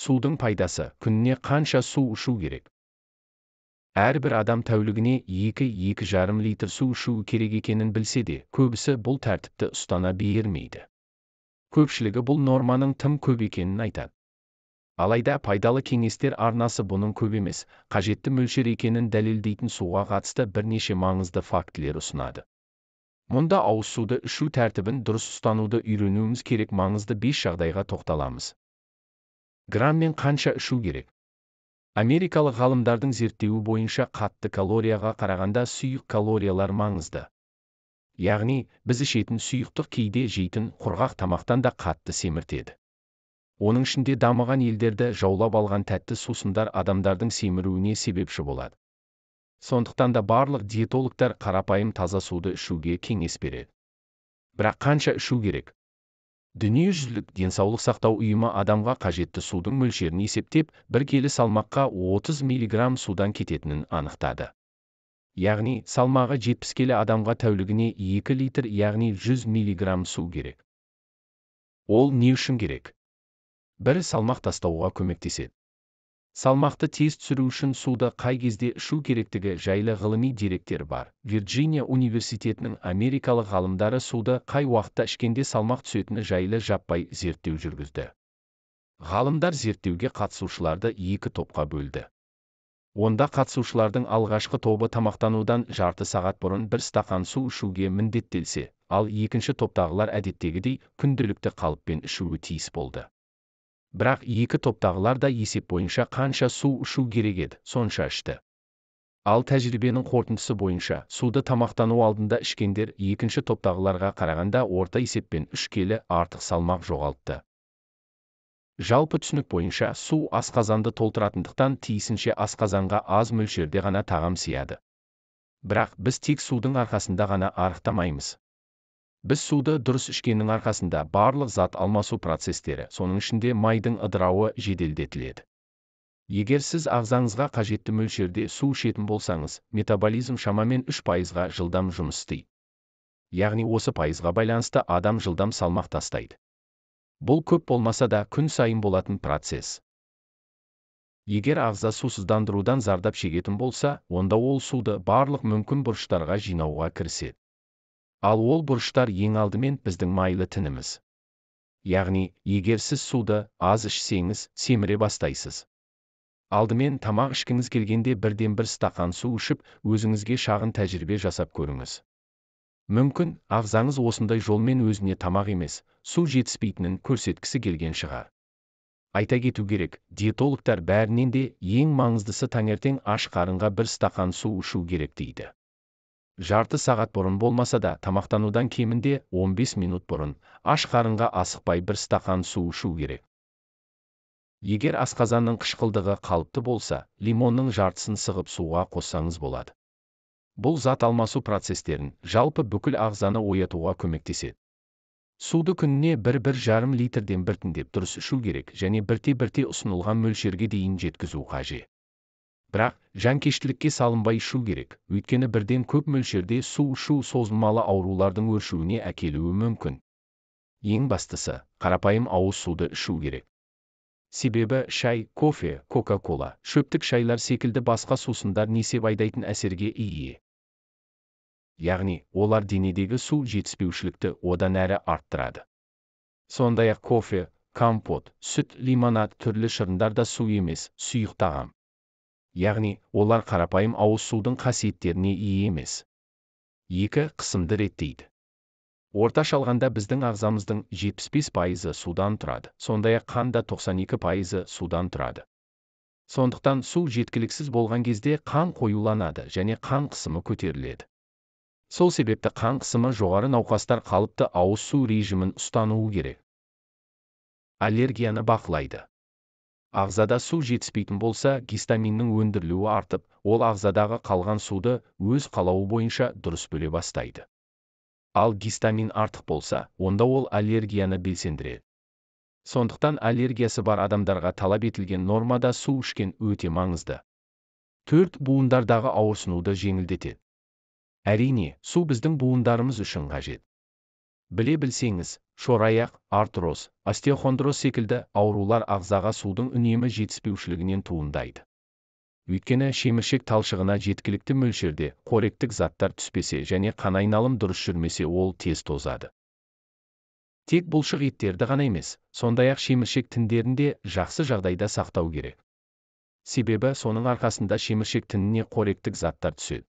Судың пайдасы: күніне қанша су ішу керек? Әрбір адам тәулігіне 2-2,5 литр су ішуі керек екенін білсе де, көбісі бұл тәртіпті ұстана бермейді. Көпшілігі бұл норманың тым көп екенін айтады. Алайда пайдалы кеңестер арнасы бұның көп емес, қажетті мөлшер екенін дәлелдейтін суға қатысты бірнеше маңызды фактілер ұсынады. Мұнда ауыз суды ішу тәртібін дұрыс ұстануды үйренуіміз керек. Маңызды 5 жағдайға тоқталамыз. Граммен қанша ішу керек? Америкалық ғалымдардың зерттеуі бойынша қатты калорияға қарағанда сұйық калориялар маңызды. Яғни, біз ішетін сұйықтық кейде жейтін құрғақ тамақтан да қатты семіртеді. Оның ішінде дамыған елдерді жаулап алған тәтті сусындар адамдардың семіруіне себепші болады. Сондықтан да барлық диетологтар қарапайым таза суды ішуге кеңес береді. Бірақ қанша ішу керек? Дүниежүзілік денсаулық сақтау ұйымы адамға қажетті судың мөлшерін есептеп, 1 келі салмаққа 30 мг судан кететінін анықтады. Яғни, салмағы 70 келі адамға тәулігіне 2 литр, яғни 100 мг су керек. Ол не үшін керек? Бірі салмақ тастауға көмектеседі. Салмақты тез түсіру үшін суды қай кезде ішу керектігі жайлы ғылыми деректер бар. Вирджиния университетінің америкалық ғалымдары суды қай уақытта ішкенде салмақ түсетіні жайлы жаппай зерттеу жүргізді. Ғалымдар зерттеуге қатысушыларды 2 топқа бөлді. Онда қатысушылардың алғашқы тобы тамақтанудан жарты сағат бұрын 1 стақан су ішуге міндеттелсе, ал екінші топтағылар әдеттегідей күнделікті қалыппен ішуі тиіс болды. Бірақ 2 топтағылар да есеп бойынша қанша су ішу керек еді, сонша ішті. Ал тәжірибенің қорытындысы бойынша, суды тамақтану алдында ішкендер екінші топтағыларға қарағанда орта есеппен 3 келі артық салмақ жоғалтты. Жалпы түсінік бойынша су асқазанды толтыратындықтан тиісінше асқазанға аз мөлшерде ғана тағам сияды. Бірақ біз тек судың арқасында ғана арықтамаймыз. Біз суды дұрыс ішкеннің арқасында барлық зат алмасу процестері, соның ішінде майдың ыдырауы жеделдетіледі. Егер сіз ағзаңызға қажетті мөлшерде су ішетін болсаңыз, метаболизм шамамен 3%-ға жылдам жұмыс істейді. Яғни осы пайызға байланысты адам жылдам салмақ тастайды. Бұл көп болмаса да күн сайын болатын процесс. Егер ағза сусыздандырудан зардап шегетін болса, онда ол суды барлық мүмкін бұрыштарға жинауға кіріседі. Ал ол бұрыштар ең алдымен біздің майлы тініміз. Яғни, егер сіз суды аз ішсеңіз, семіре бастайсыз. Алдымен тамақ ішкіңіз келгенде 1-1 стақан су ішіп, өзіңізге шағын тәжірибе жасап көріңіз. Мүмкін, ағзаңыз осындай жолмен өзіне тамақ емес, су жетіспейтінін көрсеткісі келген шығар. Айта кету керек, диетологтар бәрінен де ең маңыздысы таңертең аш қарынға 1 стақан су ішу керек дейді. Жарты сағат бұрын болмаса да тамақтанудан кемінде 15 минут бұрын аш қарынға асықпай 1 стақан су ішу керек. Егер асқазанның қышқылдығы қалыпты болса, лимонның жартысын сығып суға қоссаңыз болады. Бұл зат алмасу процестерін жалпы бүкіл ағзаны оятуға көмектеседі. Суды күніне 1-1,5 литрден біртіндеп дұрыс ішу керек және бірте-бірте ұсынылған мөлшерге дейін жеткізу қажет. Бірақ, жанкештілікке салынбай ішу керек, өйткені бірден көп мөлшерде су ішу созылмалы аурулардың өршуіне әкелуі мүмкін. Ең бастысы, қарапайым ауыз суды ішу керек. Себебі шай, кофе, кока-кола, шөптік шайлар секілді басқа сусындар несеп айдайтын әсерге ие. Яғни, олар денедегі су жетіспеушілікті одан әрі арттырады. Сондай-ақ кофе, компот, сүт, лимонад түрлі шырындар да су емес, сұйық тағам. Яғни, олар қарапайым ауыз судың қасиеттеріне ие емес. 2 қысымды реттейді. Орташа алғанда біздің ағзамыздың 75% судан тұрады, сондай-ақ қан да 92% судан тұрады. Сондықтан су жеткіліксіз болған кезде қан қоюланады және қан қысымы көтеріледі. Сол себепті қан қысымы жоғары науқастар қалыпты ауыз су режимін ұстануы керек. Аллергияны бақылайды. Ағзада су жетіспейтін болса, гистаминнің өндірілуі артып, ол ағзадағы қалған суды өз қалауы бойынша дұрыс бөле бастайды. Ал гистамин артық болса, онда ол аллергияны белсендіреді. Сондықтан аллергиясы бар адамдарға талап етілген нормада су ішкен өте маңызды. 4 буындардағы ауырсынуды жеңілдетеді. Әрине, су біздің буындарымыз үшін қажет. Біле білсеңіз, шораяқ, артроз, остеохондроз секілді аурулар ағзаға судың үнемі жетіспеушілігінен туындайды. Өйткені шеміршек талшығына жеткілікті мөлшерде қоректік заттар түспесе және қан айналым дұрыс жүрмесе ол тез тозады. Тек бұлшық еттерді ғана емес, сондай-ақ шеміршек тіндерін де жақсы жағдайда сақтау керек. Себебі соның арқасында шеміршек тініне қоректік заттар түседі.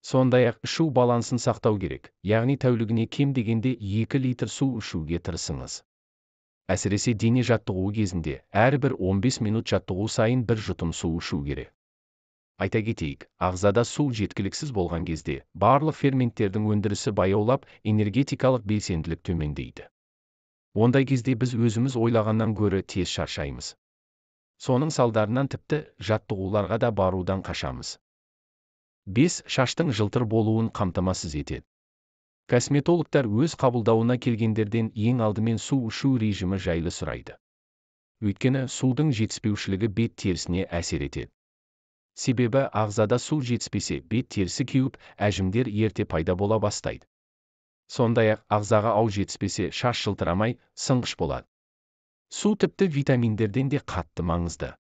Сондай-ақ ішу балансын сақтау керек, яғни тәулігіне кем дегенде 2 литр су ішуге тырысыңыз. Әсіресе дене жаттығуы кезінде әрбір 15 минут жаттығу сайын бір жұтым су ішу керек. Айта кетейік, ағзада су жеткіліксіз болған кезде барлық ферменттердің өндірісі баяулап, энергетикалық белсенділік төмендейді. Ондай кезде біз өзіміз ойлағаннан гөрі тез шаршаймыз. Соның салдарынан тіпті жаттығуларға да барудан қашамыз. 5. Шаштың жылтыр болуын қамтамасыз етеді. Косметологтар өз қабылдауына келгендерден ең алдымен су ішу режимі жайлы сұрайды. Өйткені судың жетіспеушілігі бет терісіне әсер етеді. Себебі ағзада су жетіспесе бет терісі кеуіп, әжімдер ерте пайда бола бастайды. Сондай-ақ ағзаға ау жетіспесе шаш жылтырамай, сынғыш болады. Су тіпті витаминдерден де қатты маңызды.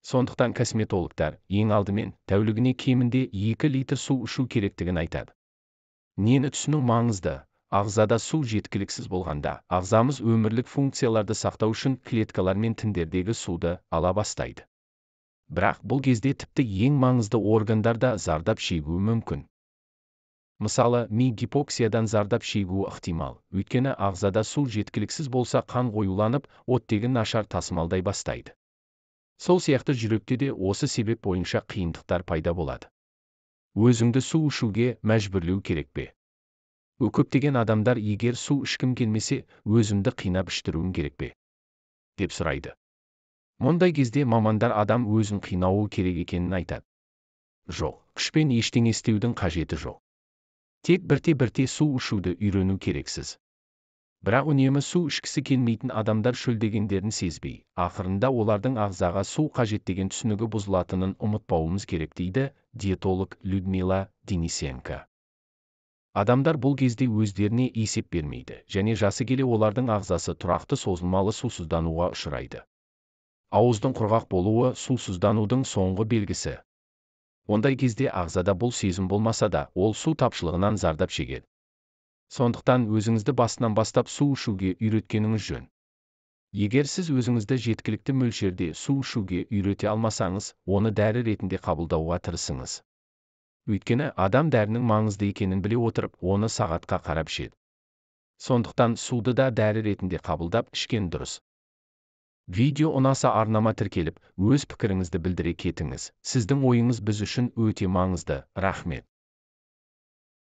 Сондықтан косметологтар ең алдымен тәулігіне кемінде 2 литр су ішу керектігін айтады. Нені түсіну маңызды? Ағзада су жеткіліксіз болғанда, ағзамыз өмірлік функцияларды сақтау үшін клеткалар мен тіндердегі суды ала бастайды. Бірақ бұл кезде тіпті ең маңызды органдар да зардап шегуі мүмкін. Мысалы, ми гипоксиядан зардап шегуі ықтимал, өйткені ағзада су жеткіліксіз болса қан қоюланып, оттегі нашар тасымалдай бастайды. Сол сияқты жүректе де осы себеп бойынша қиындықтар пайда болады. Өзіңді су ішуге мәжбүрлеу керек пе? Көптеген адамдар егер су ішкім келмесе, өзімді қинап іштіруім керек пе? деп сұрайды. Мұндай кезде мамандар адам өзін қинауы керек екенін айтады. Жоқ, күшпен ештеңе істеудің қажеті жоқ. Тек бірте-бірте су ішуді үйрену керексіз. Бірақ үнемі су ішкісі келмейтін адамдар шөлдегендерін сезбей, ақырында олардың ағзаға су қажет деген түсінігі бұзылатынын ұмытпауымыз керек дейді диетолог Людмила Денисенко. Адамдар бұл кезде өздеріне есеп бермейді, және жасы келе олардың ағзасы тұрақты созылмалы сусыздануға ұшырайды. Ауыздың құрғақ болуы сусызданудың соңғы белгісі. Ондай кезде ағзада бұл сезім болмаса да, ол су тапшылығынан зардап шегеді. Сондықтан өзіңізді басынан бастап су ішуге үйреткеніңіз жөн. Егер сіз өзіңізді жеткілікті мөлшерде су ішуге үйрете алмасаңыз, оны дәрі ретінде қабылдауға тырысыңыз. Өйткені адам дәрінің маңызды екенін біле отырып, оны сағатқа қарап ішеді. Сондықтан суды да дәрі ретінде қабылдап ішкен дұрыс. Видео ұнаса арнама тіркеліп, өз пікіріңізді білдіре кетіңіз. Сіздің ойыңыз біз үшін өте маңызды. Рахмет.